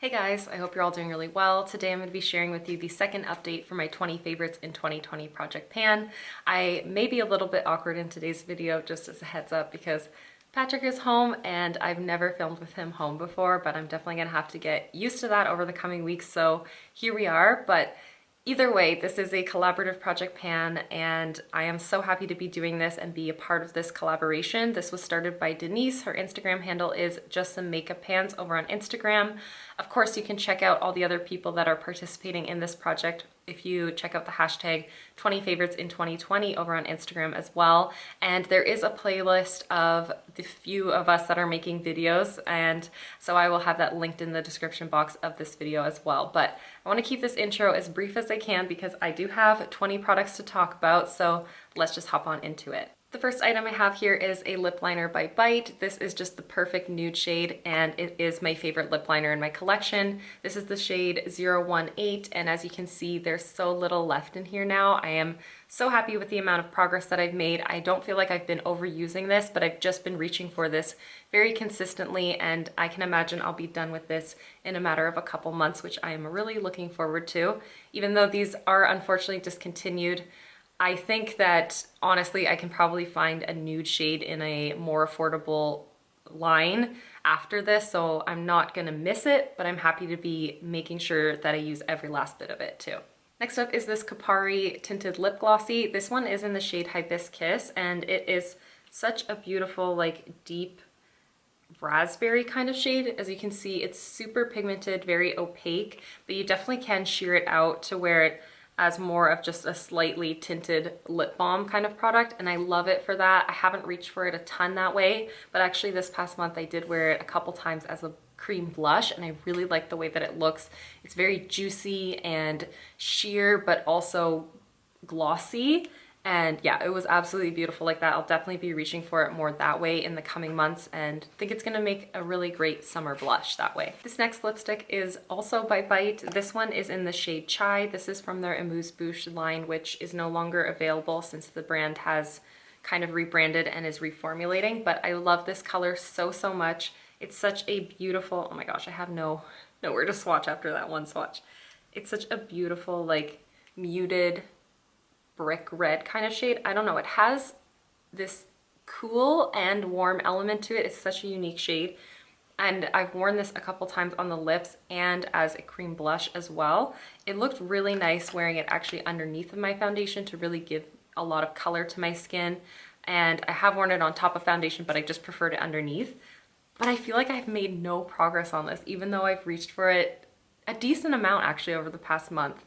Hey guys, I hope you're all doing really well. Today I'm going to be sharing with you the second update for my 20 favorites in 2020 Project Pan. I may be a little bit awkward in today's video, just as a heads up, because Patrick is home and I've never filmed with him home before, but I'm definitely going to have to get used to that over the coming weeks, so here we are. But either way, this is a collaborative Project Pan, and I am so happy to be doing this and be a part of this collaboration. This was started by Denise. Her Instagram handle is Just Some Makeup Pans over on Instagram. Of course, you can check out all the other people that are participating in this project if you check out the hashtag 20 favorites in 2020 over on Instagram as well. And there is a playlist of the few of us that are making videos, and so I will have that linked in the description box of this video as well. But I want to keep this intro as brief as I can because I do have 20 products to talk about, so let's just hop on into it. The first item I have here is a lip liner by Bite. This is just the perfect nude shade, and it is my favorite lip liner in my collection. This is the shade 018, and as you can see, there's so little left in here now. I am so happy with the amount of progress that I've made. I don't feel like I've been overusing this, but I've just been reaching for this very consistently, and I can imagine I'll be done with this in a matter of a couple months, which I am really looking forward to. Even though these are unfortunately discontinued, I think that honestly I can probably find a nude shade in a more affordable line after this, so I'm not gonna miss it, but I'm happy to be making sure that I use every last bit of it too. Next up is this Kopari tinted lip glossy. This one is in the shade Hibiskiss, and it is such a beautiful, like, deep raspberry kind of shade. As you can see, it's super pigmented, very opaque, but you definitely can sheer it out to where it as more of just a slightly tinted lip balm kind of product, and I love it for that. I haven't reached for it a ton that way, but actually this past month I did wear it a couple times as a cream blush, and I really like the way that it looks. It's very juicy and sheer, but also glossy. And yeah, it was absolutely beautiful like that. I'll definitely be reaching for it more that way in the coming months, and think it's gonna make a really great summer blush that way. This next lipstick is also by Bite. This one is in the shade Chai. This is from their Amuse Bouche line, which is no longer available since the brand has kind of rebranded and is reformulating, but I love this color so much. It's such a beautiful, oh my gosh, I have nowhere to swatch after that one swatch. It's such a beautiful, like, muted brick red kind of shade. I don't know, it has this cool and warm element to it. It's such a unique shade, and I've worn this a couple times on the lips and as a cream blush as well. It looked really nice wearing it actually underneath of my foundation to really give a lot of color to my skin, and I have worn it on top of foundation, but I just preferred it underneath. But I feel like I've made no progress on this, even though I've reached for it a decent amount actually over the past month.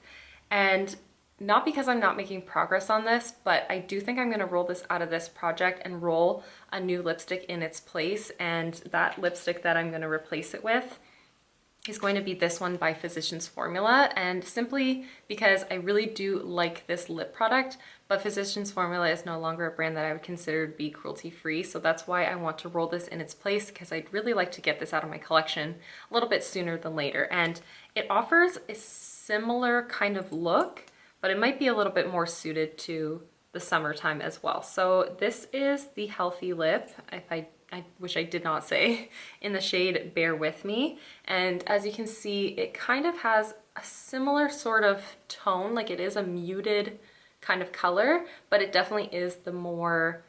And not because I'm not making progress on this, but I do think I'm gonna roll this out of this project and roll a new lipstick in its place. And that lipstick that I'm gonna replace it with is going to be this one by Physicians Formula. And simply because I really do like this lip product, but Physicians Formula is no longer a brand that I would consider to be cruelty-free. So that's why I want to roll this in its place, because I'd really like to get this out of my collection a little bit sooner than later. And it offers a similar kind of look, but it might be a little bit more suited to the summertime as well. So this is the Healthy Lip, which I did not say, in the shade Bear With Me. And as you can see, it kind of has a similar sort of tone, like it is a muted kind of color, but it definitely is the more,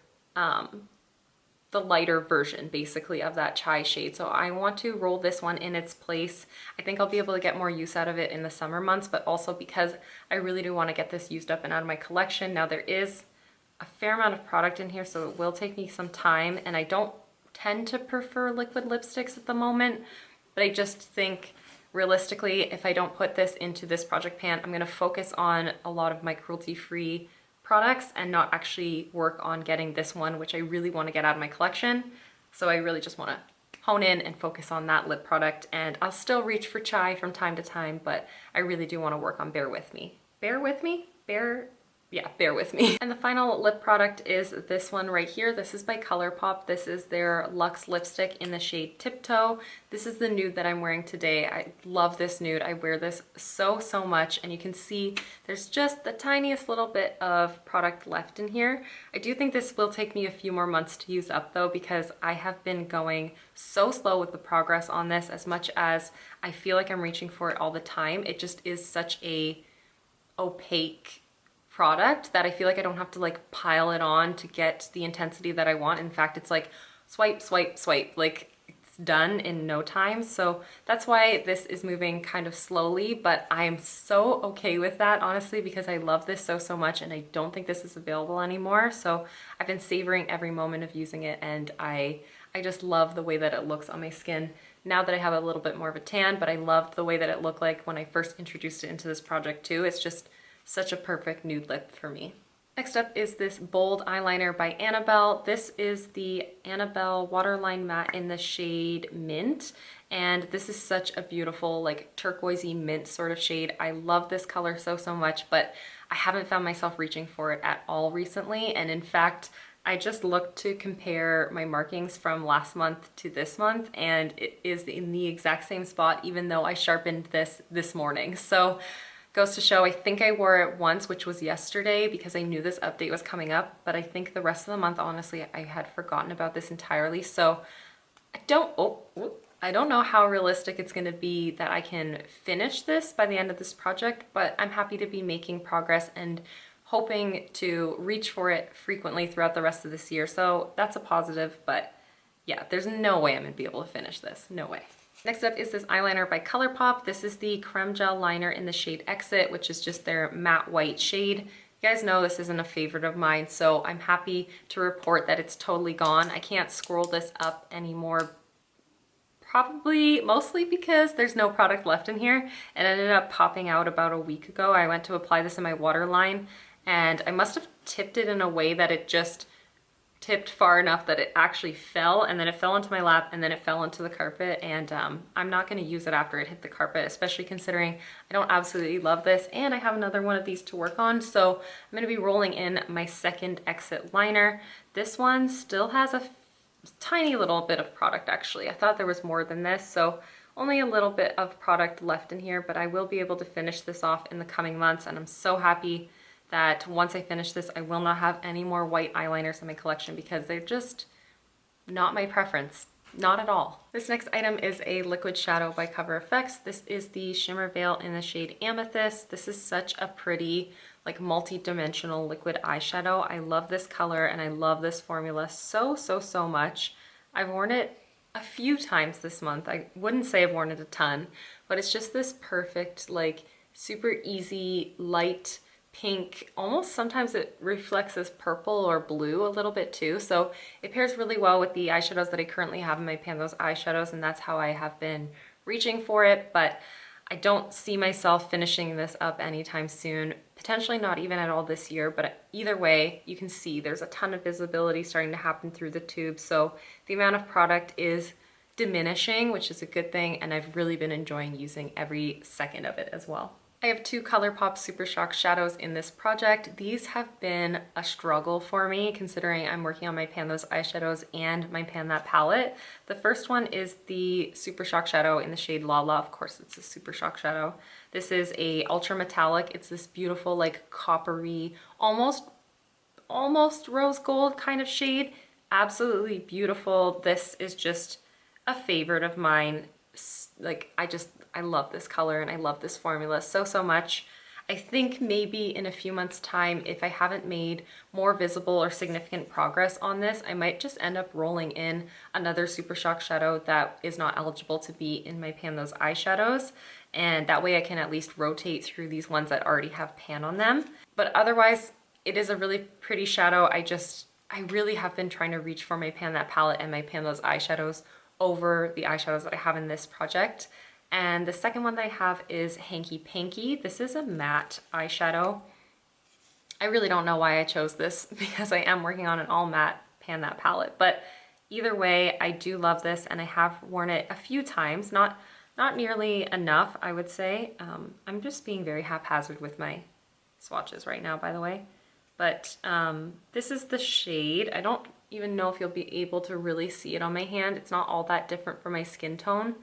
the lighter version basically of that Chai shade. So I want to roll this one in its place. I think I'll be able to get more use out of it in the summer months, but also because I really do want to get this used up and out of my collection. Now there is a fair amount of product in here, so it will take me some time, and I don't tend to prefer liquid lipsticks at the moment, but I just think realistically, if I don't put this into this project pan, I'm going to focus on a lot of my cruelty-free products and not actually work on getting this one, which I really want to get out of my collection. So I really just want to hone in and focus on that lip product, and I'll still reach for Chai from time to time, but I really do want to work on Bear With Me. Bear With Me? yeah, bear with me. And the final lip product is this one right here. This is by Colourpop. This is their Luxe lipstick in the shade Tiptoe. This is the nude that I'm wearing today. I love this nude. I wear this so much, and you can see there's just the tiniest little bit of product left in here. I do think this will take me a few more months to use up though, because I have been going so slow with the progress on this. As much as I feel like I'm reaching for it all the time, it just is such a opaque product that I feel like I don't have to like pile it on to get the intensity that I want. In fact, it's like swipe, swipe, swipe, like it's done in no time. So that's why this is moving kind of slowly, but I'm so okay with that, honestly, because I love this so much, and I don't think this is available anymore. So I've been savoring every moment of using it, and I just love the way that it looks on my skin now that I have a little bit more of a tan, but I loved the way that it looked like when I first introduced it into this project too. It's just such a perfect nude lip for me. Next up is this bold eyeliner by Annabelle. This is the Annabelle Waterline Matte in the shade Mint. And this is such a beautiful, like turquoisey mint sort of shade. I love this color so much, but I haven't found myself reaching for it at all recently. And in fact, I just looked to compare my markings from last month to this month, and it is in the exact same spot, even though I sharpened this morning. So goes to show, I think I wore it once, which was yesterday, because I knew this update was coming up, but I think the rest of the month, honestly, I had forgotten about this entirely. So I don't know how realistic it's going to be that I can finish this by the end of this project, but I'm happy to be making progress and hoping to reach for it frequently throughout the rest of this year. So that's a positive, but yeah, there's no way I'm gonna be able to finish this. No way. Next up is this eyeliner by Colourpop. This is the Creme Gel Liner in the shade Exit, which is just their matte white shade. You guys know this isn't a favorite of mine, so I'm happy to report that it's totally gone. I can't scroll this up anymore, probably mostly because there's no product left in here. It ended up popping out about a week ago. I went to apply this in my waterline, and I must have tipped it in a way that it just tipped far enough that it actually fell, and then it fell into my lap, and then it fell into the carpet, and I'm not going to use it after it hit the carpet, especially considering I don't absolutely love this, and I have another one of these to work on. So I'm going to be rolling in my second Exit liner. This one still has a tiny little bit of product, actually. I thought there was more than this, so only a little bit of product left in here, but I will be able to finish this off in the coming months, and I'm so happy that once I finish this, I will not have any more white eyeliners in my collection, because they're just not my preference. Not at all. This next item is a liquid shadow by Cover FX. This is the Shimmer Veil in the shade Amethyst. This is such a pretty, like, multi-dimensional liquid eyeshadow. I love this color, and I love this formula so much. I've worn it a few times this month. I wouldn't say I've worn it a ton, but it's just this perfect, like, super easy, light, pink, almost sometimes it reflects as purple or blue a little bit too. So it pairs really well with the eyeshadows that I currently have in my pan, those eyeshadows, and that's how I have been reaching for it. But I don't see myself finishing this up anytime soon, potentially not even at all this year, but either way, you can see there's a ton of visibility starting to happen through the tube. So the amount of product is diminishing, which is a good thing, and I've really been enjoying using every second of it as well. I have two Colourpop Super Shock shadows in this project. These have been a struggle for me, considering I'm working on my Pan Those eyeshadows and my Pan That palette. The first one is the Super Shock shadow in the shade Lala. Of course, it's a Super Shock shadow. This is a ultra metallic. It's this beautiful, like, coppery, almost rose gold kind of shade. Absolutely beautiful. This is just a favorite of mine. Like, I love this color, and I love this formula so much. I think maybe in a few months' time, if I haven't made more visible or significant progress on this, I might just end up rolling in another Super Shock shadow that is not eligible to be in my Pan Those eyeshadows, and that way I can at least rotate through these ones that already have pan on them. But otherwise, it is a really pretty shadow. I really have been trying to reach for my Pan That palette and my Pan Those eyeshadows over the eyeshadows that I have in this project. And the second one that I have is Hanky Panky. This is a matte eyeshadow. I really don't know why I chose this, because I am working on an all matte Pan That palette, but either way, I do love this, and I have worn it a few times, not nearly enough, I would say. I'm just being very haphazard with my swatches right now, by the way. But this is the shade. I don't even know if you'll be able to really see it on my hand. It's not all that different from my skin tone,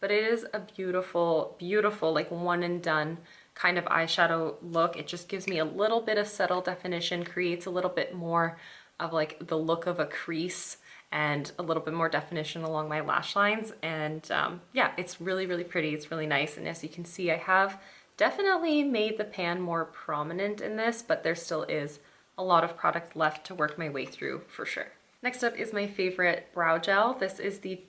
but it is a beautiful, beautiful, like one and done kind of eyeshadow look. It just gives me a little bit of subtle definition, creates a little bit more of like the look of a crease and a little bit more definition along my lash lines. And yeah, it's really, really pretty. It's really nice. And as you can see, I have definitely made the pan more prominent in this, but there still is a lot of product left to work my way through for sure. Next up is my favorite brow gel. This is the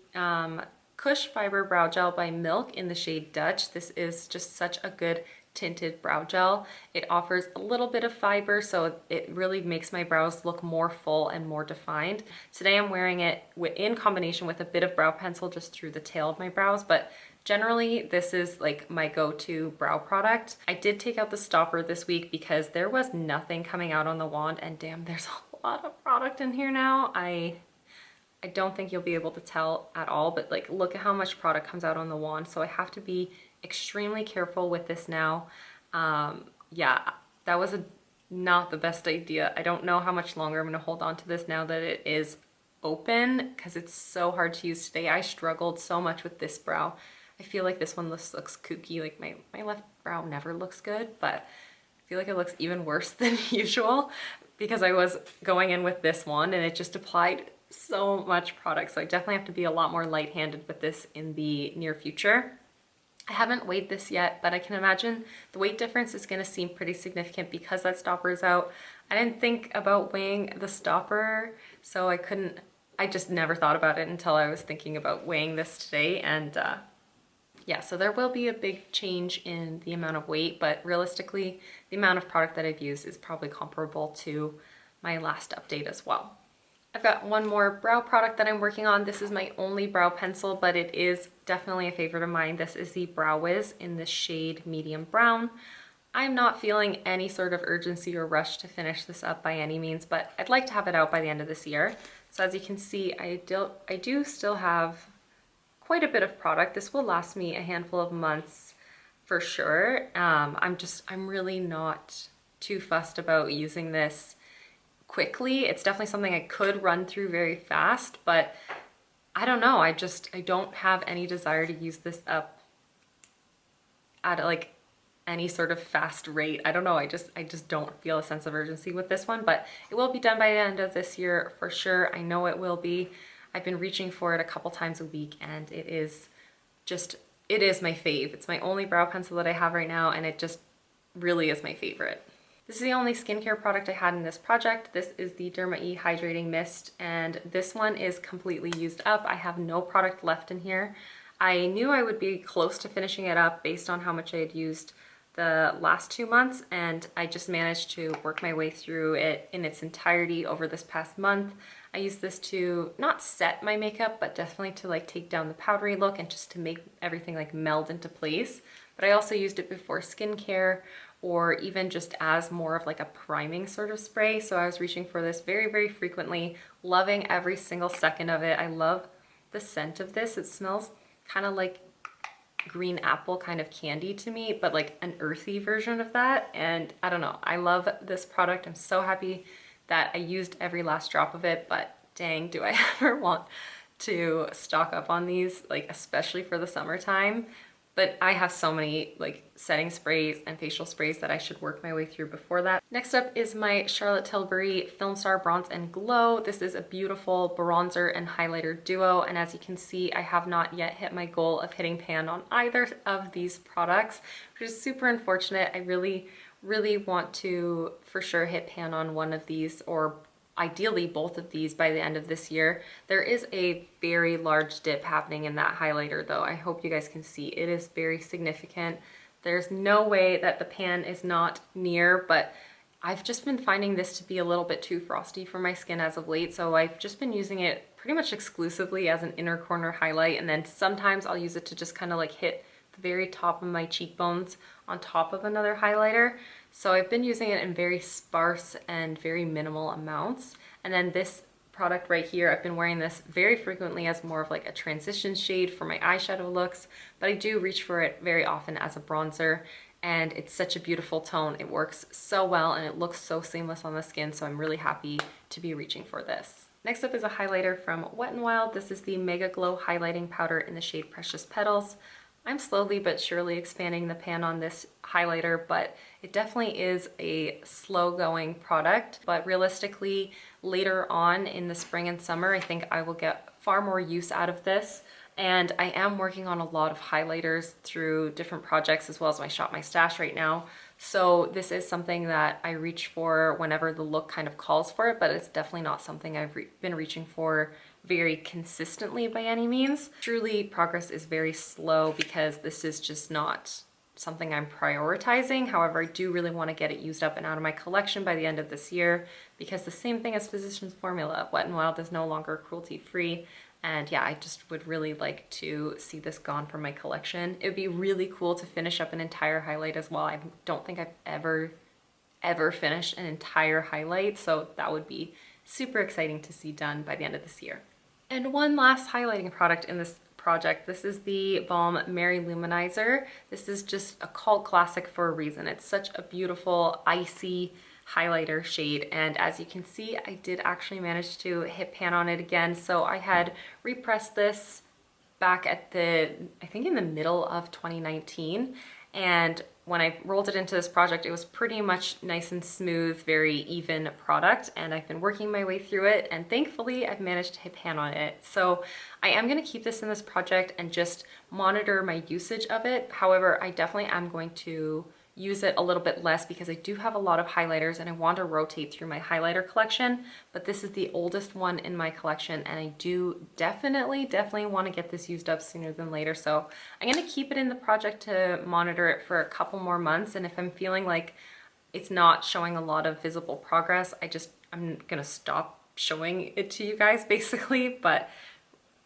Kush Fiber Brow Gel by Milk in the shade Dutch. This is just such a good tinted brow gel. It offers a little bit of fiber, so it really makes my brows look more full and more defined. Today I'm wearing it in combination with a bit of brow pencil just through the tail of my brows, but generally this is like my go-to brow product. I did take out the stopper this week because there was nothing coming out on the wand, and damn, there's a lot of product in here now. I don't think you'll be able to tell at all, but like look at how much product comes out on the wand. So I have to be extremely careful with this now. Yeah, that was not the best idea. I don't know how much longer I'm gonna hold on to this now that it is open, because it's so hard to use today. I struggled so much with this brow. I feel like this one looks kooky. Like my left brow never looks good, but I feel like it looks even worse than usual because I was going in with this one and it just applied so much product. So I definitely have to be a lot more light-handed with this in the near future. I haven't weighed this yet, but I can imagine the weight difference is going to seem pretty significant because that stopper is out. I didn't think about weighing the stopper, so I just never thought about it until I was thinking about weighing this today. And yeah, so there will be a big change in the amount of weight, but realistically, the amount of product that I've used is probably comparable to my last update as well. I've got one more brow product that I'm working on. This is my only brow pencil, but it is definitely a favorite of mine. This is the Brow Wiz in the shade Medium Brown. I'm not feeling any sort of urgency or rush to finish this up by any means, but I'd like to have it out by the end of this year. So as you can see, I do still have quite a bit of product. This will last me a handful of months for sure. I'm really not too fussed about using this quickly. It's definitely something I could run through very fast, but I don't know. I don't have any desire to use this up at like any sort of fast rate. I don't know. I just don't feel a sense of urgency with this one, but it will be done by the end of this year for sure. I know it will be. I've been reaching for it a couple times a week, and it is my fave. It's my only brow pencil that I have right now, and it just really is my favorite. This is the only skincare product I had in this project. This is the Derma E Hydrating Mist, and this one is completely used up. I have no product left in here. I knew I would be close to finishing it up based on how much I had used the last 2 months, and I just managed to work my way through it in its entirety over this past month. I used this to not set my makeup, but definitely to like take down the powdery look and just to make everything like meld into place. But I also used it before skincare, or even just as more of like a priming sort of spray. So I was reaching for this very, very frequently, loving every single second of it. I love the scent of this. It smells kind of like green apple kind of candy to me, but like an earthy version of that. And I don't know, I love this product. I'm so happy that I used every last drop of it, but dang, do I ever want to stock up on these, like especially for the summertime. But I have so many like setting sprays and facial sprays that I should work my way through before that. Next up is my Charlotte Tilbury Film Star Bronze and Glow. This is a beautiful bronzer and highlighter duo, and as you can see, I have not yet hit my goal of hitting pan on either of these products, which is super unfortunate. I really want to for sure hit pan on one of these, or ideally both of these, by the end of this year. There is a very large dip happening in that highlighter though. I hope you guys can see it is very significant. There's no way that the pan is not near, but I've just been finding this to be a little bit too frosty for my skin as of late, so I've just been using it pretty much exclusively as an inner corner highlight, and then sometimes I'll use it to just kind of like hit the very top of my cheekbones on top of another highlighter. So I've been using it in very sparse and very minimal amounts. And then this product right here. I've been wearing this very frequently as more of like a transition shade for my eyeshadow looks, but I do reach for it very often as a bronzer, and it's such a beautiful tone. It works so well and it looks so seamless on the skin, so I'm really happy to be reaching for this. Next up is a highlighter from Wet n Wild. This is the Mega Glow Highlighting Powder in the shade Precious Petals. I'm slowly but surely expanding the pan on this highlighter, but it definitely is a slow going product. But realistically, later on in the spring and summer, I think I will get far more use out of this. And I am working on a lot of highlighters through different projects as well as my Shop My Stash right now. So this is something that I reach for whenever the look kind of calls for it, but it's definitely not something I've been reaching for very consistently by any means. Truly, progress is very slow because this is just not something I'm prioritizing. However, I do really want to get it used up and out of my collection by the end of this year, because the same thing as Physicians Formula, Wet n Wild is no longer cruelty free. And yeah, I just would really like to see this gone from my collection. It would be really cool to finish up an entire highlight as well. I don't think I've ever finished an entire highlight, so that would be super exciting to see done by the end of this year. And one last highlighting product in this project. This is the Balm Mary Luminizer. This is just a cult classic for a reason. It's such a beautiful, icy highlighter shade, and as you can see, I did actually manage to hit pan on it again. So I had repressed this back at I think in the middle of 2019, and when I rolled it into this project, it was pretty much nice and smooth, very even product, and I've been working my way through it, and thankfully I've managed to hit pan on it. So I am going to keep this in this project and just monitor my usage of it. However, I definitely am going to use it a little bit less because I do have a lot of highlighters and I want to rotate through my highlighter collection, but this is the oldest one in my collection and I do definitely want to get this used up sooner than later. So I'm going to keep it in the project to monitor it for a couple more months, and if I'm feeling like it's not showing a lot of visible progress, I'm going to stop showing it to you guys basically, but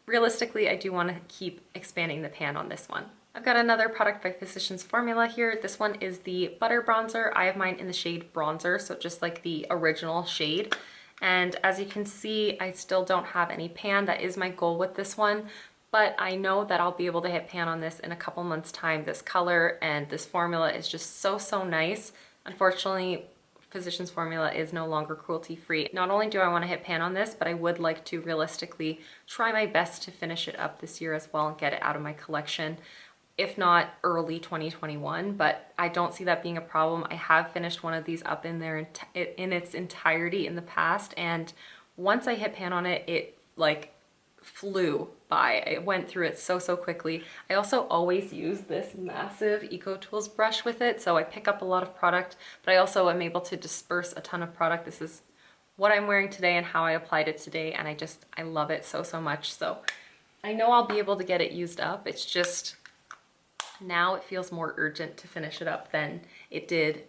realistically I do want to keep expanding the pan on this one. I've got another product by Physicians Formula here. This one is the Butter Bronzer. I have mine in the shade Bronzer, so just like the original shade. And as you can see, I still don't have any pan. That is my goal with this one, but I know that I'll be able to hit pan on this in a couple months' time. This color and this formula is just so nice. Unfortunately, Physicians Formula is no longer cruelty free. Not only do I want to hit pan on this, but I would like to realistically try my best to finish it up this year as well and get it out of my collection, if not early 2021, but I don't see that being a problem. I have finished one of these up in its entirety in the past, and once I hit pan on it, it like flew by. I went through it so quickly. I also always use this massive Eco Tools brush with it, so I pick up a lot of product, but I also am able to disperse a ton of product. This is what I'm wearing today and how I applied it today, and I love it so much. So I know I'll be able to get it used up. It's just now it feels more urgent to finish it up than it did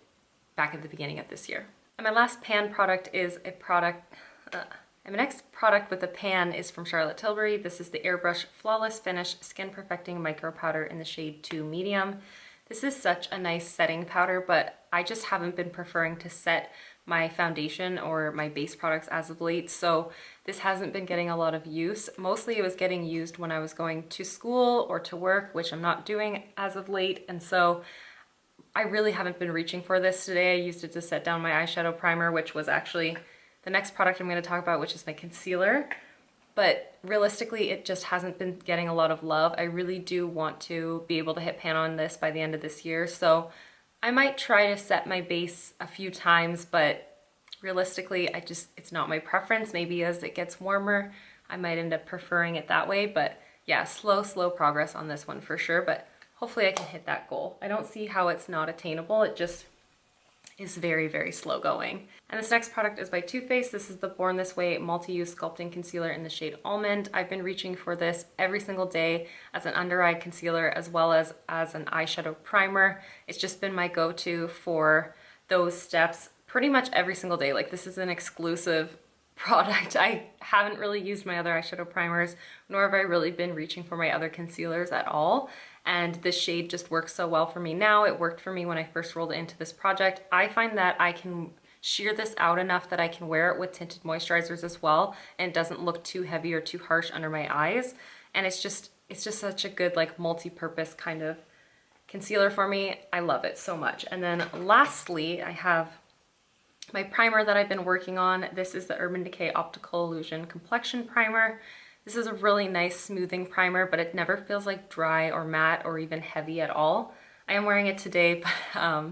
back at the beginning of this year. And my last pan product is a product, and my next product with a pan is from Charlotte Tilbury. This is the Airbrush Flawless Finish Skin Perfecting Micro Powder in the shade 2 Medium. This is such a nice setting powder, but I just haven't been preferring to set my foundation or my base products as of late, so this hasn't been getting a lot of use. Mostly it was getting used when I was going to school or to work, which I'm not doing as of late, and so I really haven't been reaching for this today. I used it to set down my eyeshadow primer, which was actually the next product I'm going to talk about, which is my concealer. But realistically, it just hasn't been getting a lot of love. I really do want to be able to hit pan on this by the end of this year, so I might try to set my base a few times, but realistically, it's not my preference. Maybe as it gets warmer, I might end up preferring it that way, but yeah, slow progress on this one for sure, but hopefully I can hit that goal. I don't see how it's not attainable. It just is very slow going. And this next product is by Too Faced. This is the Born This Way Multi-Use Sculpting Concealer in the shade Almond. I've been reaching for this every single day as an under eye concealer as well as an eyeshadow primer. It's just been my go-to for those steps pretty much every single day. Like, this is an exclusive product. I haven't really used my other eyeshadow primers, nor have I really been reaching for my other concealers at all. And this shade just works so well for me now. It worked for me when I first rolled into this project. I find that I can shear this out enough that I can wear it with tinted moisturizers as well, and it doesn't look too heavy or too harsh under my eyes. And it's just such a good like multi-purpose kind of concealer for me. I love it so much. And then lastly, I have my primer that I've been working on. This is the Urban Decay Optical Illusion Complexion Primer. This is a really nice smoothing primer, but it never feels like dry or matte or even heavy at all. I am wearing it today, but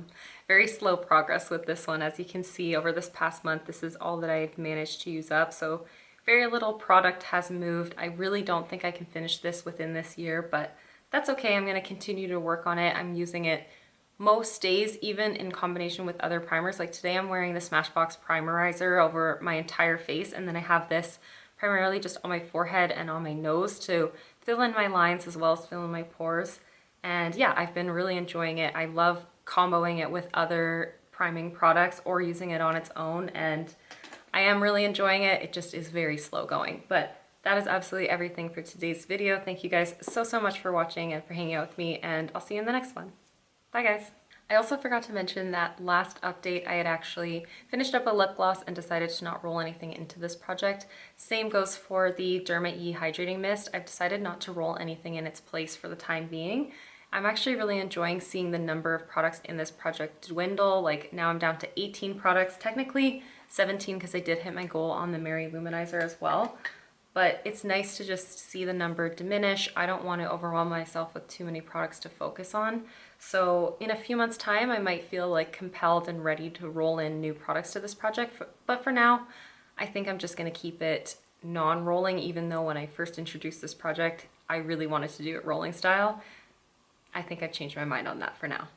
very slow progress with this one. As you can see, over this past month, this is all that I've managed to use up. So very little product has moved. I really don't think I can finish this within this year, but that's okay. I'm going to continue to work on it. I'm using it most days, even in combination with other primers. Like today I'm wearing the Smashbox Primerizer over my entire face, and then I have this primarily just on my forehead and on my nose to fill in my lines as well as fill in my pores. And yeah, I've been really enjoying it. I love comboing it with other priming products or using it on its own, and I am really enjoying it. It just is very slow going. But that is absolutely everything for today's video. Thank you guys so much for watching and for hanging out with me, and I'll see you in the next one. Bye guys. I also forgot to mention that last update I had actually finished up a lip gloss and decided to not roll anything into this project. Same goes for the Derma E Hydrating Mist. I've decided not to roll anything in its place for the time being. I'm actually really enjoying seeing the number of products in this project dwindle. Like now I'm down to 18 products, technically 17 because I did hit my goal on the Mary Luminizer as well. But it's nice to just see the number diminish. I don't want to overwhelm myself with too many products to focus on. So in a few months' time, I might feel like compelled and ready to roll in new products to this project. But for now, I think I'm just going to keep it non-rolling, even though when I first introduced this project, I really wanted to do it rolling style. I think I've changed my mind on that for now.